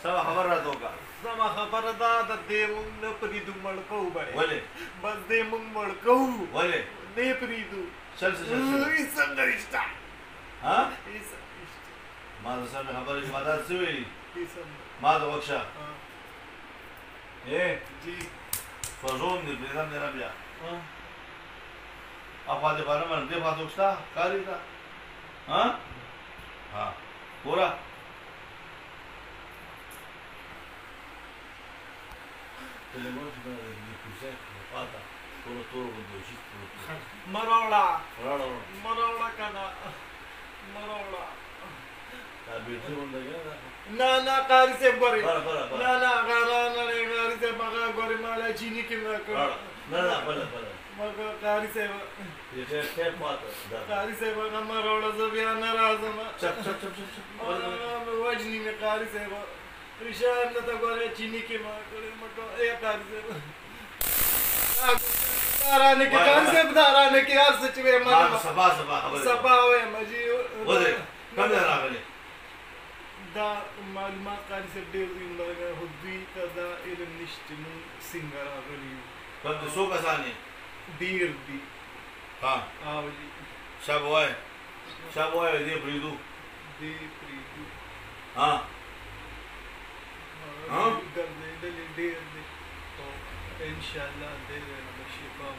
سما خبر را دوکا زما خبره ده د دې مونږ نه پرېږدو مړ کوو به ولې بس دې مونږ مړ کوو ولې دې پرېږدو چل څه چل هېڅ هم نشته ها هېڅ هم نشته ما د سمې خبرې چې ما داسې څه ویلي هېڅ هم نه ما د وکشه جی فزون دې پرېږدم دې نه بیا اخوا دې باره باندې دې خوا څوک شته ښکاري ته ها پوره تليفون ده کوڅه پاتا ټول تور غوندې شي مروړه راړو مروړه کنه مروړه دا بیرته ونده نه نه قاری صاحب ګورې بره نه نه غران نه قاری صاحب هغه ګورې مالا چینی کې مې کړ نه بله مګر قاری صاحب دې ټیپ ماته قاری صاحب هغه مروړه زه بیا نه راځم چپ وجنی مې قاری صاحب ریشان نه ته ګورې چینی کې مې کړې مټو اے قاری صاحب دارانه کې قاری صاحب دارانه کې هر څه چې وې ما سبا خبره سبا وې مجي ودرې کوم راغلي دا معلومات قاری صاحب ډېر دي مګر دوی ته دا علم نشته نو څنګه راغلي کوم د څو کسان دي ډېر دي ها او دي شاب وای دې پریدو ها ګرځېدلې ډېر دي ان شاء الله دې نه شي کوم